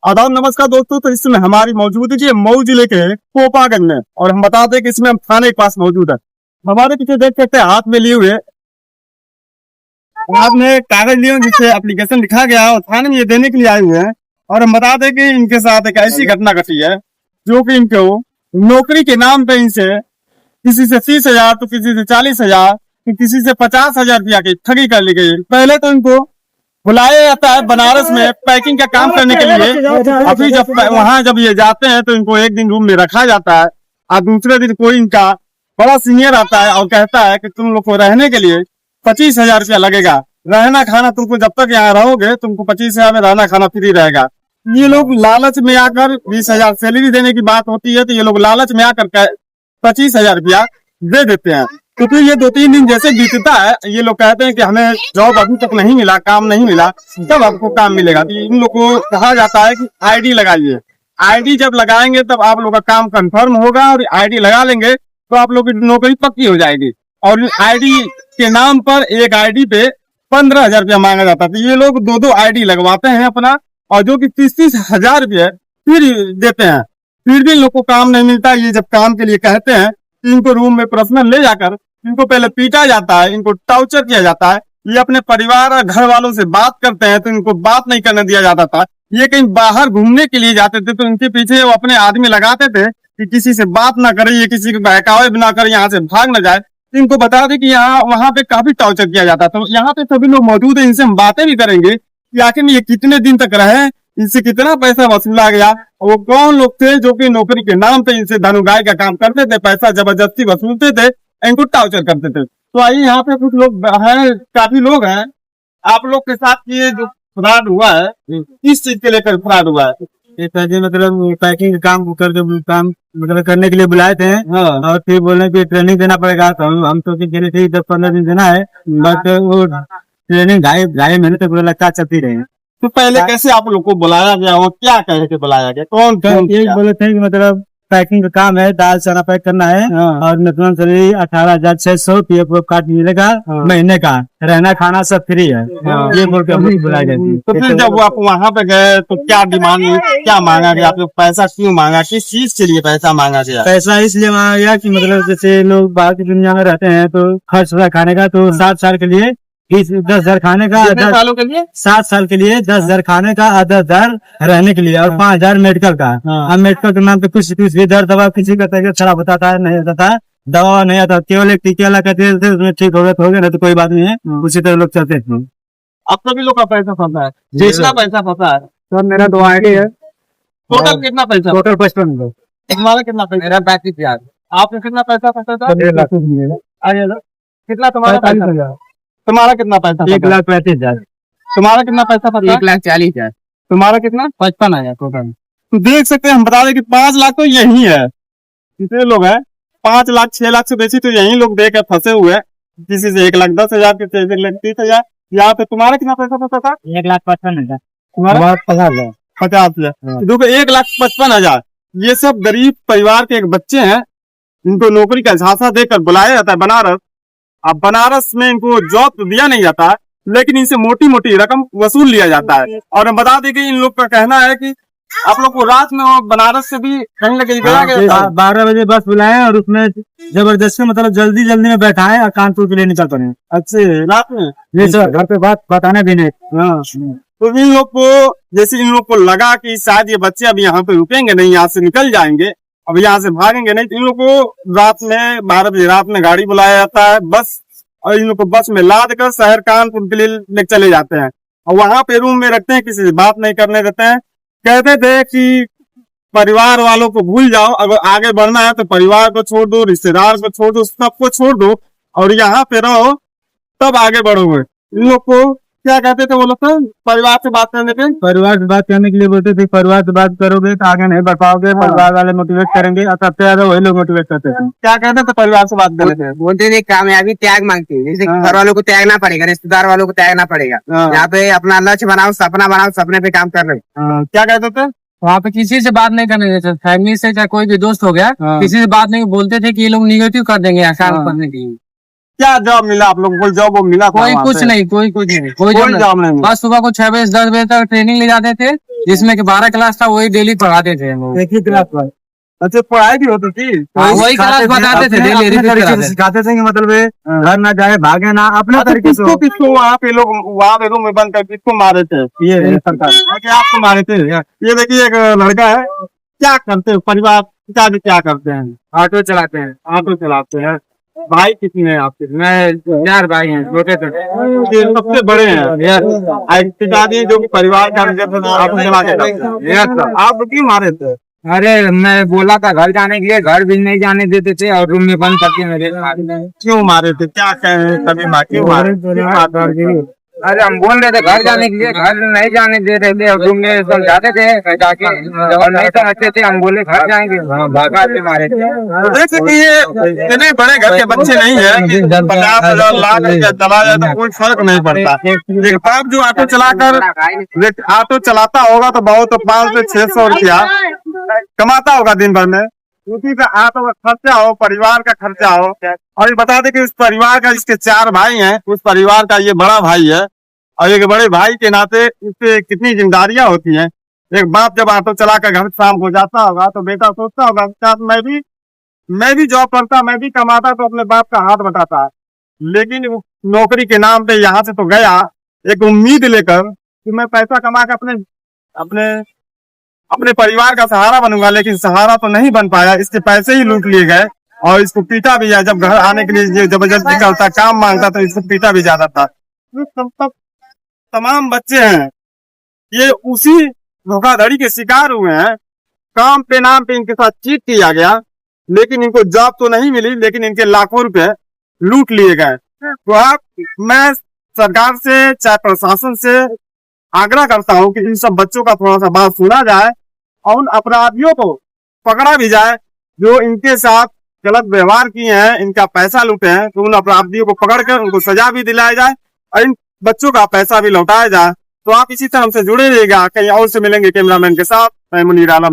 आदाब नमस्कार दोस्तों। तो इसमें हमारी मौजूदगी है मऊ जिले के कोपागंज में और हम बताते हैं कि इसमें हम थाने के पास मौजूद है। हमारे पीछे देख सकते हैं हाथ में लिए हुए हाथ में कागज लिए जिससे एप्लीकेशन लिखा गया है और थाने में ये देने के लिए आए हुए हैं। और हम बता दें कि इनके साथ एक ऐसी घटना घटी है जो कि इनको नौकरी के नाम पे इनसे किसी से 30,000 तो किसी से 40,000 तो किसी से 50,000 रुपया की ठगी कर ली गई। पहले तो इनको बुलाया जाता है बनारस में पैकिंग का काम करने के लिए। अभी जब वहां जब ये जाते हैं तो इनको एक दिन रूम में रखा जाता है और दूसरे दिन कोई इनका बड़ा सीनियर आता है और कहता है कि तुम लोग को रहने के लिए 25,000 रुपया लगेगा। रहना खाना तुमको जब तक यहाँ रहोगे तुमको 25,000 में रहना खाना फ्री रहेगा। ये लोग लालच में आकर 20,000 सैलरी देने की बात होती है तो ये लोग लालच में आकर 25,000 रुपया दे देते हैं। तो फिर ये 2-3 दिन जैसे बीतता है ये लोग कहते हैं कि हमें जॉब अभी तक नहीं मिला, काम नहीं मिला, तब आपको काम मिलेगा। तो इन लोग को कहा जाता है कि आईडी लगाइए। आईडी जब लगाएंगे तब आप लोग का काम कंफर्म होगा और आईडी लगा लेंगे तो आप लोग की नौकरी पक्की हो जाएगी। और आईडी के नाम पर एक आईडी पे 15,000 रुपया मांगा जाता है। तो ये लोग 2-2 आईडी लगवाते हैं अपना और जो कि 30,000 रुपये फिर देते हैं। फिर भी इन लोग को काम नहीं मिलता। ये जब काम के लिए कहते हैं इनको रूम में पर्सनल ले जाकर इनको पहले पीटा जाता है, इनको टॉर्चर किया जाता है। ये अपने परिवार और घर वालों से बात करते हैं तो इनको बात नहीं करने दिया जाता था। ये कहीं बाहर घूमने के लिए जाते थे तो इनके पीछे वो अपने आदमी लगाते थे कि किसी से बात ना करे, ये किसी को बहकावे ना करे, यहाँ से भाग न जाए। तो इनको बता दें कि यहाँ वहाँ पे काफी टॉर्चर किया जाता था। तो यहाँ पे सभी लोग मौजूद है, इनसे हम बातें भी करेंगे कि आखिर ये कितने दिन तक रहे, इनसे कितना पैसा वसूला गया, वो कौन लोग थे जो कि नौकरी के नाम पे इनसे धनुगाई का काम करते थे, पैसा जबरदस्ती वसूलते थे, इनको टॉर्चर करते थे। तो आइए यहाँ पे कुछ लोग हैं, काफी लोग हैं। आप लोग के साथ ये जो फ्रॉड हुआ है किस चीज के लेकर फ्रॉड हुआ है? ये मतलब पैकिंग का काम मतलब करने के लिए बुलाए थे। हाँ। और फिर बोले कि ट्रेनिंग देना पड़ेगा। तो हम तो देने थे 10-15 दिन देना है, बट वो ट्रेनिंग ढाई महीने तक लगातार चलती रही। तो पहले कैसे आप लोग को बुलाया गया और क्या कह के बुलाया गया? कौन बोले थे कि मतलब पैकिंग का काम है, दाल चना पैक करना है। हाँ। और मतलब सैलरी 18,600 पीएफ कार्ड मिलेगा। हाँ। महीने का रहना खाना सब फ्री है। हाँ। ये बोल के बुलाया गया। तो फिर जब आप वहाँ पे गए तो क्या डिमांड, क्या मांगा गया? आप लोग पैसा क्यों मांगा, किस चीज के लिए पैसा मांगा गया? पैसा इसलिए मांगा गया कि मतलब जैसे लोग बाहर की दुनिया में रहते हैं तो खर्च होता है खाने का। तो 7 साल के लिए 10,000 खाने का, 10 सालों के लिए 7 साल के लिए 10,000 खाने का, 10,000 रहने के लिए और 5,000 मेडिकल का। अब मेडिकल के नाम पे कुछ भी दर्द दवा किसी का तबियत खराब होता था, नहीं होता था, दवा नहीं आता, केवल एक टीके वाला कहते थे उसमें ठीक हो गया ना तो कोई बात नहीं है, उसी तरह लोग चलते थे। अब सभी लोग का पैसा फंसा है, जिसका पैसा फंसा है। सर मेरा 2 आईडी है। टोटल कितना पैसा? टोटल 55। तुम्हारा कितना पैसा? मेरा 35,000। आपने कितना पैसा फंसा था? 1 लाख मिलेगा। आइए ना। कितना तुम्हारा पैसा? 45,000। तुम्हारा कितना पैसा? 1,35,000। तुम्हारा कितना पैसा फंसा? 1,40,000। तुम्हारा कितना? 55,000 टोटल। तो देख सकते हैं, हम बता दें कि 5 लाख तो यही है। कितने लोग हैं? 5 लाख 6 लाख से बेसी तो यही लोग दे के फंसे हुए हैं। किसी से 1,10,000, किसी से 1,30,000। यहाँ पे तुम्हारा कितना पैसा फंसा था? 1,55,000। तुम्हारा 50,000। 50,000। देखो 1,55,000। ये सब गरीब परिवार के एक बच्चे हैं, इनको नौकरी का झांसा देकर बुलाया जाता है बनारस। अब बनारस में इनको जॉब तो दिया नहीं जाता लेकिन इनसे मोटी मोटी रकम वसूल लिया जाता है। और हम बता दें कि इन लोग का कहना है कि आप लोग को रात में बनारस से भी कहीं लगे 12 बजे बस बुलाए और उसमें जबरदस्ती मतलब जल्दी में बैठाए और कानपुर के लिए निकल पड़े। अच्छे रात में? जी सर, घर पे बात बताने भी नहीं। हाँ। तो इन लोग को जैसे इन लोग को लगा कि शायद ये बच्चे अब यहाँ पे रुकेंगे नहीं, यहाँ से निकल जाएंगे, अब यहाँ से भागेंगे नहीं, तो इन लोग को रात में 12 बजे रात में गाड़ी बुलाया जाता है बस, और इन लोग को बस में लाद कर शहर कानपुर के लिए ले चले जाते हैं और वहां पे रूम में रखते हैं, किसी से बात नहीं करने देते हैं। कहते थे कि परिवार वालों को भूल जाओ, अगर आगे बढ़ना है तो परिवार को छोड़ दो, रिश्तेदार को छोड़ दो, सबको छोड़ दो और यहाँ पे रहो तब आगे बढ़ोगे। इन लोग को क्या कहते थे वो लोग? तो परिवार से बात करने के लिए बोलते थे परिवार से बात करोगे तो आगे नहीं बढ़ पाओगे। हाँ। परिवार वाले मोटिवेट करेंगे और सबसे ज्यादा वही लोग मोटिवेट करते थे। क्या कहते थे परिवार से बात करने के? बोलते थे कामयाबी त्याग मांगती है, जैसे हाँ। घर वालों को त्यागना पड़ेगा, रिश्तेदार वालों को त्यागना पड़ेगा। हाँ। यहाँ पे अपना लक्ष्य बनाओ, सपना बनाओ, सपने पे काम कर रहे हो। क्या कहते थे? वहाँ पे किसी से बात नहीं करने देते, फैमिली से चाहे कोई भी दोस्त हो गया, हाँ। किसी से बात नहीं बोलते थे कि ये लोग निगेटिव कर देंगे काम हाँ। करने के लिए। क्या जॉब मिला आप लोग को? कोई जॉब वो मिला था कोई वहाँ कुछ पे? नहीं, कोई कुछ नहीं, कोई कोई जॉब जॉब नहीं नहीं। मिला। बस सुबह को 6 बजे 10 बजे तक ट्रेनिंग ले जाते थे, जिसमें कि 12 क्लास था, वही डेली पढ़ाते थे हम लोग। एक ही क्लास पर अच्छा, पढ़ाई भी होती थी? हाँ, वही क्लास बताते थे, डेली अपने रिपीट तरीके कराते से थे। सिखाते थे कि मतलब ये घर ना जाए, भागे ना, अपने अच्छा, तरीके से किसको किसको वहाँ पे लोग वहाँ पे रूम में बंद कर किसको मारे थे? ये सरकार। कि आपको मारे थे? ये देखिए एक लड़का है, क्या करते हैं परिवार पिता भी क्या करते हैं? ऑटो चलाते हैं। ऑटो चलाते हैं। भाई कितने हैं आपके? मैं 4 भाई हैं, छोटे थे। ये सबसे बड़े हैं। पिताजी जो कि परिवार का ऑटो चला के करते हैं। आप क्यों मारे थे? अरे मैं बोला था घर जाने के लिए, घर भी नहीं जाने देते थे और रूम में बंद करके मेरे क्यों मारे थे? क्या कहें कभी क्यों मारे? क्यों मारे? अरे हम बोल रहे थे घर जाने के लिए, घर नहीं जाने दे रहे थे और रूम में समझाते थे जाके, और नहीं समझते थे, हम बोले घर जाएंगे, भागा के मारे थे। जैसे कि ये इतने बड़े घर के बच्चे नहीं है कि 50,000 लाख रुपया चला जाए तो कोई फर्क नहीं पड़ता। लेकिन आप जो ऑटो चलाकर ऑटो चलाता होगा तो बहुत 500 से 600 रुपया कमाता होगा दिन भर में, उसी से ऑटो का खर्चा हो, परिवार का खर्चा हो। और ये बता दें कि उस परिवार का, इसके 4 भाई हैं, उस परिवार का ये बड़ा भाई है और एक बड़े भाई के नाते इससे कितनी जिम्मेदारियां होती हैं। एक बाप जब ऑटो चला कर घर शाम को जाता होगा तो बेटा सोचता होगा शायद मैं भी जॉब करता, मैं भी कमाता तो अपने बाप का हाथ बटाता। लेकिन वो नौकरी के नाम पे यहाँ से तो गया एक उम्मीद लेकर कि मैं पैसा कमा के अपने अपने अपने परिवार का सहारा बनूंगा, लेकिन सहारा तो नहीं बन पाया। इसके पैसे ही लूट लिए गए और इसको पीटा भी है। जब घर आने के लिए जबरदस्ती करता, काम मांगता तो इसको पीटा भी जाता था। सब तमाम बच्चे हैं ये उसी धोखाधड़ी के शिकार हुए हैं। काम पे नाम पे इनके साथ चीट किया गया, लेकिन इनको जॉब तो नहीं मिली, लेकिन इनके लाखों रुपए लूट लिए गए। तो मैं सरकार से चाहे प्रशासन से आग्रह करता हूँ कि इन सब बच्चों का थोड़ा सा बात सुना जाए और उन अपराधियों को पकड़ा भी जाए जो इनके साथ गलत व्यवहार किए हैं, इनका पैसा लूटे हैं। तो उन अपराधियों को पकड़कर उनको सजा भी दिलाया जाए और इन बच्चों का पैसा भी लौटाया जाए। तो आप इसी तरह हमसे जुड़े रहिएगा। कहीं और से मिलेंगे कैमरामैन के साथ। मैं मुनीर आलम।